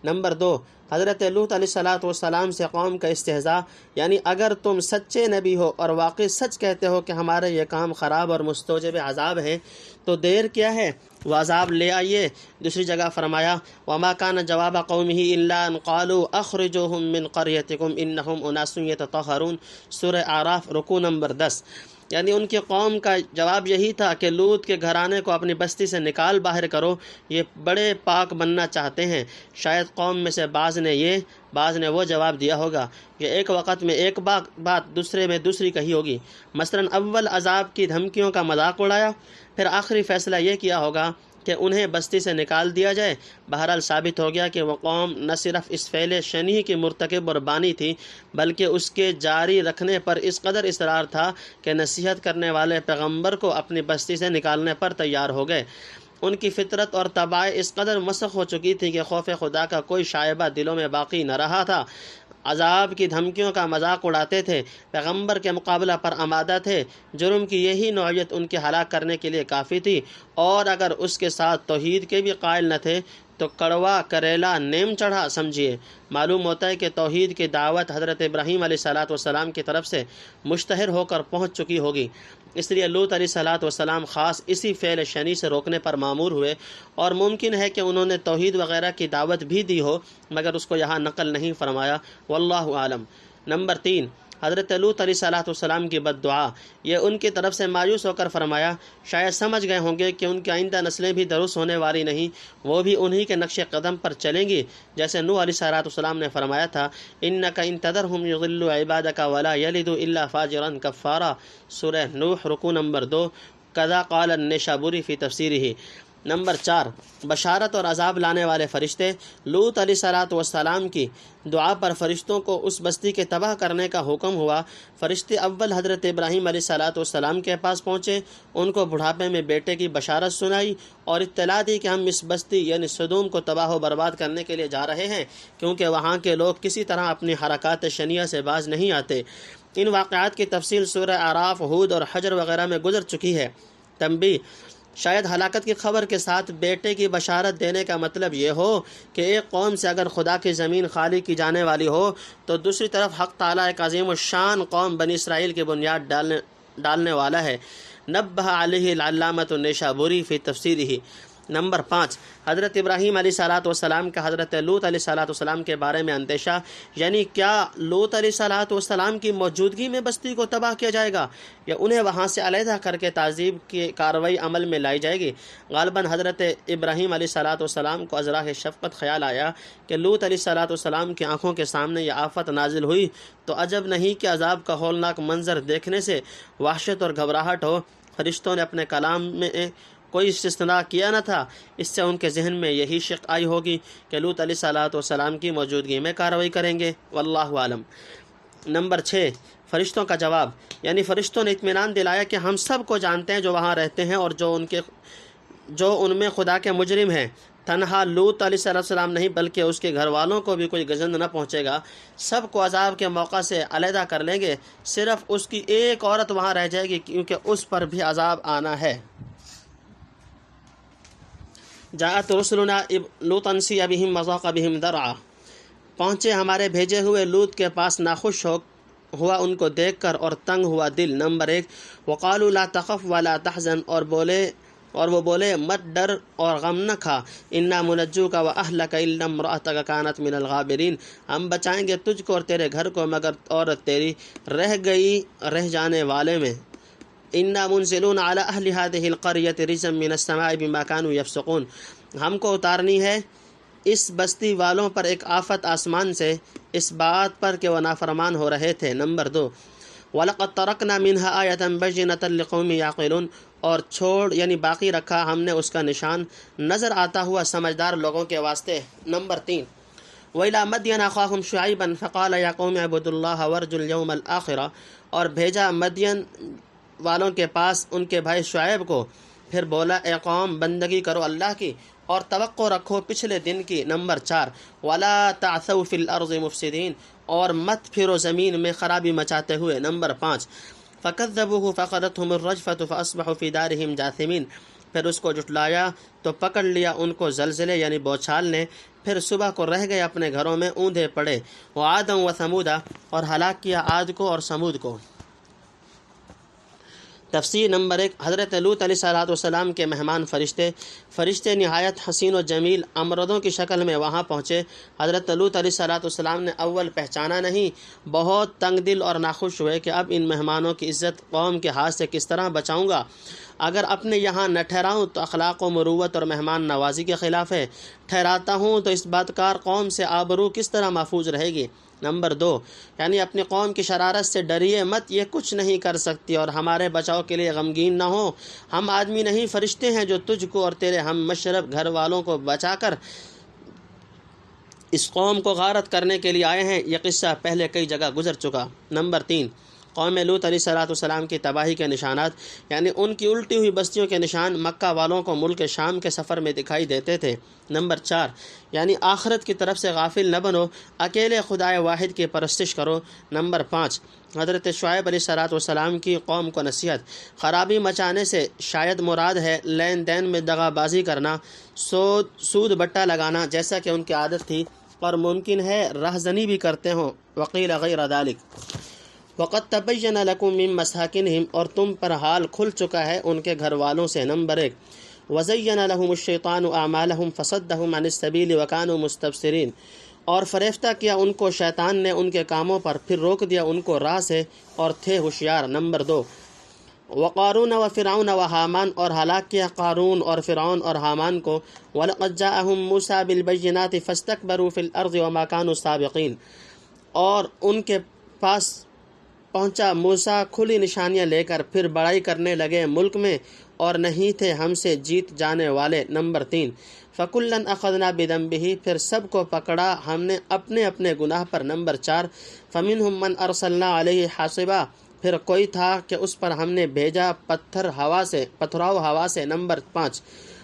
Speaker 1: نمبر 2، حضرت لوط علیہ السلام سے قوم کا استہزاء، یعنی اگر تم سچے نبی ہو اور واقعی سچ کہتے ہو کہ ہمارے یہ کام خراب اور مستوجب عذاب ہیں تو دیر کیا ہے، وہ عذاب لے آئیے۔ دوسری جگہ فرمایا وما کان جواب قومہ الا ان قالوا اخرجوہم من قریتکم انہم اناس یتطہرون، سورہ اعراف رکوع نمبر 10، یعنی ان کی قوم کا جواب یہی تھا کہ لوط کے گھرانے کو اپنی بستی سے نکال باہر کرو، یہ بڑے پاک بننا چاہتے ہیں۔ شاید قوم میں سے بعض نے وہ جواب دیا ہوگا کہ ایک وقت میں ایک بات دوسرے میں دوسری کہی ہوگی، مثلا اول عذاب کی دھمکیوں کا مذاق اڑایا، پھر آخری فیصلہ یہ کیا ہوگا کہ انہیں بستی سے نکال دیا جائے۔ بہرحال ثابت ہو گیا کہ وہ قوم نہ صرف اس فعل شنیع کی مرتکب اور بانی تھی بلکہ اس کے جاری رکھنے پر اس قدر اصرار تھا کہ نصیحت کرنے والے پیغمبر کو اپنی بستی سے نکالنے پر تیار ہو گئے۔ ان کی فطرت اور طباع اس قدر مسخ ہو چکی تھی کہ خوف خدا کا کوئی شائبہ دلوں میں باقی نہ رہا تھا۔ عذاب کی دھمکیوں کا مذاق اڑاتے تھے، پیغمبر کے مقابلہ پر آمادہ تھے۔ جرم کی یہی نوعیت ان کے ہلاک کرنے کے لیے کافی تھی، اور اگر اس کے ساتھ توحید کے بھی قائل نہ تھے تو کڑوا کریلا نیم چڑھا سمجھیے۔ معلوم ہوتا ہے کہ توحید کی دعوت حضرت ابراہیم علیہ السلام کی طرف سے مشتہر ہو کر پہنچ چکی ہوگی، اس لیے لوط علیہ السلام خاص اسی فعل شنیع سے روکنے پر مامور ہوئے، اور ممکن ہے کہ انہوں نے توحید وغیرہ کی دعوت بھی دی ہو مگر اس کو یہاں نقل نہیں فرمایا، واللہ عالم۔ نمبر 3، حضرت لوط علیہ السلام کی بد دعا، یہ ان کی طرف سے مایوس ہو کر فرمایا۔ شاید سمجھ گئے ہوں گے کہ ان کی آئندہ نسلیں بھی درست ہونے والی نہیں، وہ بھی انہی کے نقش قدم پر چلیں گی، جیسے نوح علیہ السلام نے فرمایا تھا، اِنَّكَ إِن تَذَرْهُمْ يُضِلُّوا عِبَادَكَ وَلَا يَلِدُوا إِلَّا فَاجِرًا كَفَّارًا۔ سورہ نوح رکوع نمبر 2، کذا قال النشابوری فی تفسیرہ۔ نمبر 4، بشارت اور عذاب لانے والے فرشتے۔ لوط علیہ السلام کی دعا پر فرشتوں کو اس بستی کے تباہ کرنے کا حکم ہوا۔ فرشتے اول حضرت ابراہیم علیہ السلام کے پاس پہنچے، ان کو بڑھاپے میں بیٹے کی بشارت سنائی اور اطلاع دی کہ ہم اس بستی یعنی سدوم کو تباہ و برباد کرنے کے لیے جا رہے ہیں، کیونکہ وہاں کے لوگ کسی طرح اپنی حرکات شنیعہ سے باز نہیں آتے۔ ان واقعات کی تفصیل سورہ اعراف، ہود اور حجر وغیرہ میں گزر چکی ہے۔ تنبیہ: شاید ہلاکت کی خبر کے ساتھ بیٹے کی بشارت دینے کا مطلب یہ ہو کہ ایک قوم سے اگر خدا کی زمین خالی کی جانے والی ہو تو دوسری طرف حق تعالیٰ ایک عظیم الشان قوم بنی اسرائیل کی بنیاد ڈالنے والا ہے۔ نبہ علیہ العلامۃ النشابوری فی تفسیرہ۔ نمبر 5، حضرت ابراہیم علیہ السلام کا حضرت لوط علیہ السلام کے بارے میں اندیشہ، یعنی کیا لوط علیہ السلام کی موجودگی میں بستی کو تباہ کیا جائے گا یا انہیں وہاں سے علیحدہ کر کے تعذیب کی کارروائی عمل میں لائی جائے گی؟ غالباً حضرت ابراہیم علیہ السلام کو ازراہ شفقت خیال آیا کہ لوط علیہ السلام کی آنکھوں کے سامنے یہ آفت نازل ہوئی تو عجب نہیں کہ عذاب کا ہولناک منظر دیکھنے سے وحشت اور گھبراہٹ ہو۔ فرشتوں نے اپنے کلام میں کوئی استثناء کیا نہ تھا، اس سے ان کے ذہن میں یہی شک آئی ہوگی کہ لوط علیہ السلام کی موجودگی میں کارروائی کریں گے، واللہ عالم۔ نمبر 6، فرشتوں کا جواب، یعنی فرشتوں نے اطمینان دلایا کہ ہم سب کو جانتے ہیں جو وہاں رہتے ہیں اور جو ان میں خدا کے مجرم ہیں۔ تنہا لوط علیہ السلام نہیں بلکہ اس کے گھر والوں کو بھی کوئی گزند نہ پہنچے گا، سب کو عذاب کے موقع سے علیحدہ کر لیں گے، صرف اس کی ایک عورت وہاں رہ جائے گی کیونکہ اس پر بھی عذاب آنا ہے۔ جاءت رسلنا لوطا سیء بہم وضاق بہم ذرعا۔ پہنچے ہمارے بھیجے ہوئے لوط کے پاس، ناخوش ہوا ان کو دیکھ کر اور تنگ ہوا دل۔ نمبر 1، وقالوا لا تخف ولا تحزن، اور وہ بولے مت ڈر اور غم نہ کھا، انا منجوک واہلک الا امرأتک کانت من الغابرین، ہم بچائیں گے تجھ کو اور تیرے گھر کو مگر عورت تیری رہ جانے والے میں۔ انا منزلون علی اہل هذه القرية رجزا من السماء بما كانوا يفسقون، ہم کو اتارنی ہے اس بستی والوں پر ایک آفت آسمان سے اس بات پر کہ وہ نافرمان ہو رہے تھے۔ نمبر 2، وَلَقَدْ تَرَكْنَا مِنْهَا آيَةً بَيِّنَةً لِقَوْمٍ يَعْقِلُونَ، اور یعنی باقی رکھا ہم نے اس کا نشان نظر آتا ہوا سمجھدار لوگوں کے واسطے۔ نمبر 3، وَإِلَى مَدْيَنَ أَخَاهُمْ شُعَيْبًا فَقَالَ يَا قَوْمِ اعْبُدُوا اللَّهَ وَارْجُوا الْيَوْمَ الْآخِرَ، اور بھیجا مدین والوں کے پاس ان کے بھائی شعیب کو، پھر بولا اے قوم بندگی کرو اللہ کی اور توقع رکھو پچھلے دن کی۔ نمبر 4، وَلَا تَعْثَوْا فِي الْأَرْضِ مُفْسِدِينَ، اور مت پھرو زمین میں خرابی مچاتے ہوئے۔ نمبر 5، فَكَذَّبُوهُ فَأَخَذَتْهُمُ الرَّجْفَةُ فَأَصْبَحُوا فِي دَارِهِمْ جَاثِمِينَ، پھر اس کو جھٹلایا تو پکڑ لیا ان کو زلزلے یعنی بوچھال نے، پھر صبح کو رہ گئے اپنے گھروں میں اوندھے پڑے۔ وَعَادًا وَثَمُودَ، اور ہلاک کیا عاد کو اور سمود کو۔ تفسیر۔ نمبر 1، حضرت لوط علیہ السلام کے مہمان فرشتے نہایت حسین و جمیل امردوں کی شکل میں وہاں پہنچے۔ حضرت لوط علیہ السلام نے اول پہچانا نہیں، بہت تنگ دل اور ناخوش ہوئے کہ اب ان مہمانوں کی عزت قوم کے ہاتھ سے کس طرح بچاؤں گا، اگر اپنے یہاں نہ ٹھہراؤں تو اخلاق و مروت اور مہمان نوازی کے خلاف ہے، ٹھہراتا ہوں تو اس بدکار قوم سے آبرو کس طرح محفوظ رہے گی۔ نمبر 2، یعنی اپنی قوم کی شرارت سے ڈریے مت، یہ کچھ نہیں کر سکتی اور ہمارے بچاؤ کے لیے غمگین نہ ہو، ہم آدمی نہیں فرشتے ہیں جو تجھ کو اور تیرے ہم مشرب گھر والوں کو بچا کر اس قوم کو غارت کرنے کے لیے آئے ہیں۔ یہ قصہ پہلے کئی جگہ گزر چکا۔ نمبر 3، قوم لوط علیہ السلام کی تباہی کے نشانات، یعنی ان کی الٹی ہوئی بستیوں کے نشان مکہ والوں کو ملک شام کے سفر میں دکھائی دیتے تھے۔ نمبر 4، یعنی آخرت کی طرف سے غافل نہ بنو، اکیلے خدائے واحد کی پرستش کرو۔ نمبر 5، حضرت شعیب علیہ السلام کی قوم کو نصیحت، خرابی مچانے سے شاید مراد ہے لین دین میں دغا بازی کرنا، سود بٹا لگانا جیسا کہ ان کی عادت تھی، اور ممکن ہے رہزنی بھی کرتے ہوں۔ وقیل غیر ذالک، وقد تبین لکم من مساکنہم، اور تم پر حال کھل چکا ہے ان کے گھر والوں سے۔ نمبر 1، وزین لہم الشیطان اعمالہم فصدہم عن السبیل وکانوا مستبصرین، اور فریفتہ کیا ان کو شیطان نے ان کے کاموں پر، پھر روک دیا ان کو راہ سے اور تھے ہوشیار۔ نمبر 2، وقارون وفرعون وحامان، اور ہلاک کیا قارون اور فرعون اور حامان کو۔ وَلَقَدْ جَاءَهُم مُوسَىٰ بِالْبَيِّنَاتِ فَاسْتَكْبَرُوا فِي الْأَرْضِ وَمَا كَانُوا سَابِقِينَ، اور ان کے پاس پہنچا موسیٰ کھلی نشانیاں لے کر، پھر بڑائی کرنے لگے ملک میں اور نہیں تھے ہم سے جیت جانے والے۔ نمبر 3، فَكُلًّا أَخَذْنَا بِذَنبِهِ، پھر سب کو پکڑا ہم نے اپنے اپنے گناہ پر۔ نمبر 4، فَمِنْهُم مَّنْ أَرْسَلْنَا عَلَيْهِ حَاصِبًا، پھر کوئی تھا کہ اس پر ہم نے بھیجا پتھراؤ ہوا سے۔ نمبر 5،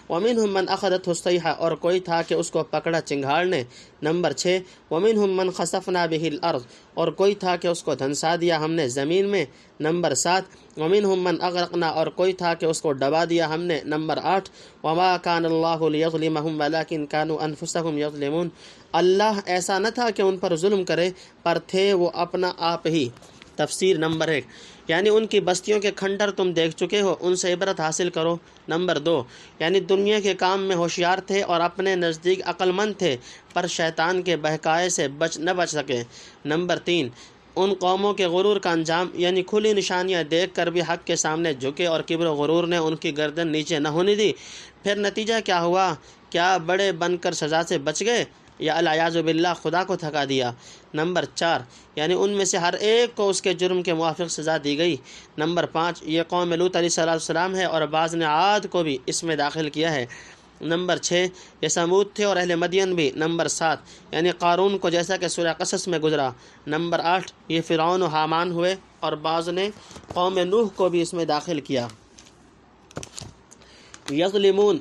Speaker 1: وَمِنْهُم مَّنْ أَخَذَتْهُ الصَّيْحَةُ، اور کوئی تھا کہ اس کو پکڑا چنگھاڑ نے۔ نمبر 6، وَمِنْهُم مَّنْ خَسَفْنَا بِهِ الْأَرْضَ، اور کوئی تھا کہ اس کو دھنسا دیا ہم نے زمین میں۔ نمبر 7، وَمِنْهُم مَّنْ أَغْرَقْنَا، اور کوئی تھا کہ اس کو ڈبا دیا ہم نے۔ نمبر 8، وَمَا كَانَ اللَّهُ لِيَظْلِمَهُمْ وَلَٰكِن كَانُوا أَنفُسَهُمْ يَظْلِمُونَ، اللہ ایسا نہ تھا کہ ان پر ظلم کرے، پر تھے وہ اپنا آپ ہی۔ تفسیر نمبر 1، یعنی ان کی بستیوں کے کھنڈر تم دیکھ چکے ہو، ان سے عبرت حاصل کرو۔ نمبر 2، یعنی دنیا کے کام میں ہوشیار تھے اور اپنے نزدیک عقل مند تھے، پر شیطان کے بہکائے سے نہ بچ سکے۔ نمبر 3، ان قوموں کے غرور کا انجام، یعنی کھلی نشانیاں دیکھ کر بھی حق کے سامنے جھکے اور کبر و غرور نے ان کی گردن نیچے نہ ہونے دی۔ پھر نتیجہ کیا ہوا؟ کیا بڑے بن کر سزا سے بچ گئے یا الیاذ باللہ خدا کو تھکا دیا؟ نمبر 4، یعنی ان میں سے ہر ایک کو اس کے جرم کے موافق سزا دی گئی۔ نمبر 5، یہ قوم لوط علیہ السلام ہے اور بعض نے عاد کو بھی اس میں داخل کیا ہے۔ نمبر 6، یہ سمود تھے اور اہل مدین بھی۔ نمبر 7، یعنی قارون کو جیسا کہ سورہ قصص میں گزرا۔ نمبر 8، یہ فرعون و حامان ہوئے اور بعض نے قوم نوح کو بھی اس میں داخل کیا۔ یظلمون،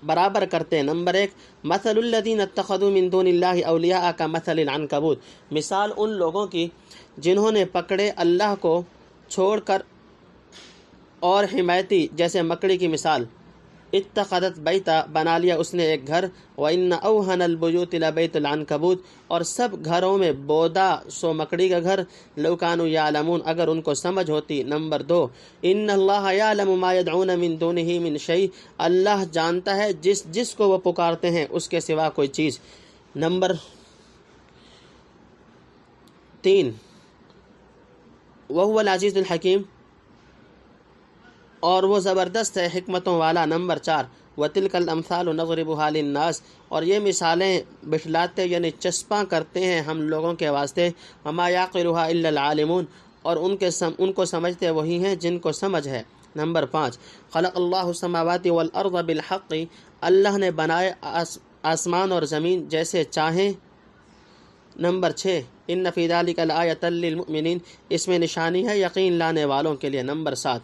Speaker 1: برابر کرتے۔ نمبر 1، مثل الذین اتخذوا من دون اللہ اولیاء کمثل العنکبوت، مثال ان لوگوں کی جنہوں نے پکڑے اللہ کو چھوڑ کر اور حمایتی جیسے مکڑی کی مثال۔ اتخذت بیتا، بنا لیا اس نے ایک گھر۔ وَإِنَّ أَوْهَنَ الْبُيُوتِ لَبَيْتُ الْعَنْكَبُوتِ، اور سب گھروں میں بودا سو مکڑی کا گھر۔ لَوْ كَانُوا يَعْلَمُونَ، اگر ان کو سمجھ ہوتی۔ نمبر 2، إِنَّ اللَّهَ يَعْلَمُ مَا يَدْعُونَ مِن دُونِهِ مِن شَيْءٍ، اللہ جانتا ہے جس کو وہ پکارتے ہیں اس کے سوا کوئی چیز۔ نمبر 3، وَهُوَ الْعَزِيزُ الْحَكِيمُ، اور وہ زبردست ہے حکمتوں والا۔ نمبر 4، وَتِلْكَ الْأَمْثَالُ نَضْرِبُهَا لِلنَّاسِ، اور یہ مثالیں بٹھلاتے یعنی چسپاں کرتے ہیں ہم لوگوں کے واسطے۔ وَمَا يَعْقِلُهَا إِلَّا الْعَالِمُونَ، اور ان کو سمجھتے وہی ہیں جن کو سمجھ ہے۔ نمبر 5، خلق اللہ السماوات والارض بالحق، اللہ نے بنائے آسمان اور زمین جیسے چاہیں۔ نمبر 6، ان فی ذلک لآیۃ للمؤمنین، اس میں نشانی ہے یقین لانے والوں کے لیے۔ نمبر 7،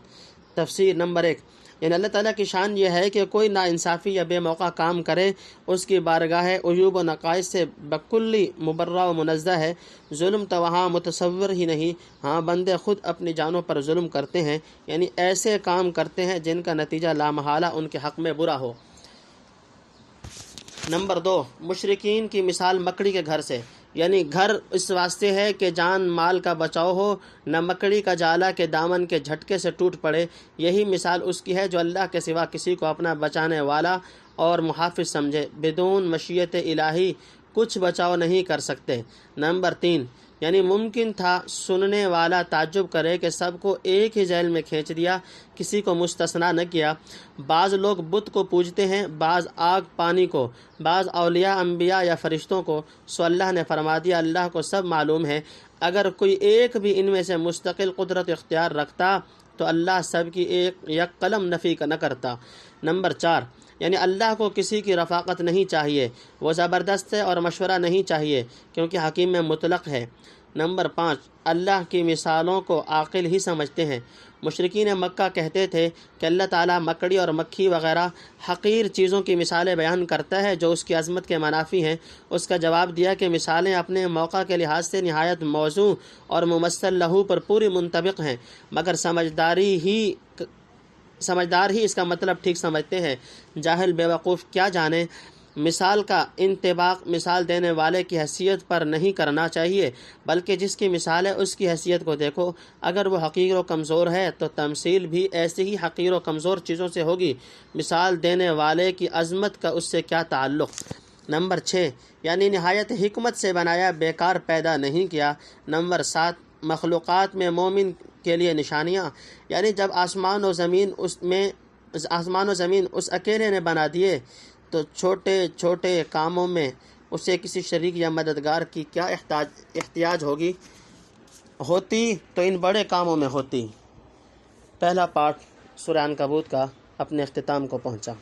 Speaker 1: تفسیر نمبر 1، یعنی اللہ تعالیٰ کی شان یہ ہے کہ کوئی ناانصافی یا بے موقع کام کرے، اس کی بارگاہ عیوب و نقائص سے بکلی مبرہ و منزہ ہے۔ ظلم تو وہاں متصور ہی نہیں، ہاں بندے خود اپنی جانوں پر ظلم کرتے ہیں، یعنی ایسے کام کرتے ہیں جن کا نتیجہ لامحالہ ان کے حق میں برا ہو۔ نمبر 2، مشرکین کی مثال مکڑی کے گھر سے، یعنی گھر اس واسطے ہے کہ جان مال کا بچاؤ ہو، نہ مکڑی کا جالا کہ دامن کے جھٹکے سے ٹوٹ پڑے۔ یہی مثال اس کی ہے جو اللہ کے سوا کسی کو اپنا بچانے والا اور محافظ سمجھے، بدون مشیت الہی کچھ بچاؤ نہیں کر سکتے۔ نمبر 3، یعنی ممکن تھا سننے والا تعجب کرے کہ سب کو ایک ہی ذیل میں کھینچ دیا، کسی کو مستثنیٰ نہ کیا۔ بعض لوگ بت کو پوجتے ہیں، بعض آگ پانی کو، بعض اولیاء انبیاء یا فرشتوں کو، سو اللہ نے فرما دیا اللہ کو سب معلوم ہے۔ اگر کوئی ایک بھی ان میں سے مستقل قدرت اختیار رکھتا تو اللہ سب کی یک قلم نفی نہ کرتا۔ نمبر 4، یعنی اللہ کو کسی کی رفاقت نہیں چاہیے، وہ زبردست ہے اور مشورہ نہیں چاہیے کیونکہ حکیم میں مطلق ہے۔ نمبر 5، اللہ کی مثالوں کو عاقل ہی سمجھتے ہیں۔ مشرکین مکہ کہتے تھے کہ اللہ تعالیٰ مکڑی اور مکھی وغیرہ حقیر چیزوں کی مثالیں بیان کرتا ہے جو اس کی عظمت کے منافی ہیں۔ اس کا جواب دیا کہ مثالیں اپنے موقع کے لحاظ سے نہایت موزوں اور ممثل لہو پر پوری منطبق ہیں، مگر سمجھدار ہی اس کا مطلب ٹھیک سمجھتے ہیں، جاہل بیوقوف کیا جانے۔ مثال کا انطباق مثال دینے والے کی حیثیت پر نہیں کرنا چاہیے، بلکہ جس کی مثال ہے اس کی حیثیت کو دیکھو۔ اگر وہ حقیر و کمزور ہے تو تمثیل بھی ایسے ہی حقیر و کمزور چیزوں سے ہوگی، مثال دینے والے کی عظمت کا اس سے کیا تعلق۔ نمبر 6، یعنی نہایت حکمت سے بنایا، بیکار پیدا نہیں کیا۔ نمبر 7، مخلوقات میں مومن کے لیے نشانیاں، یعنی جب آسمان و زمین اس اکیلے نے بنا دیے تو چھوٹے چھوٹے کاموں میں اسے کسی شریک یا مددگار کی کیا احتیاج ہوتی تو ان بڑے کاموں میں ہوتی۔ پہلا پارٹ سورہ عنکبوت کا اپنے اختتام کو پہنچا۔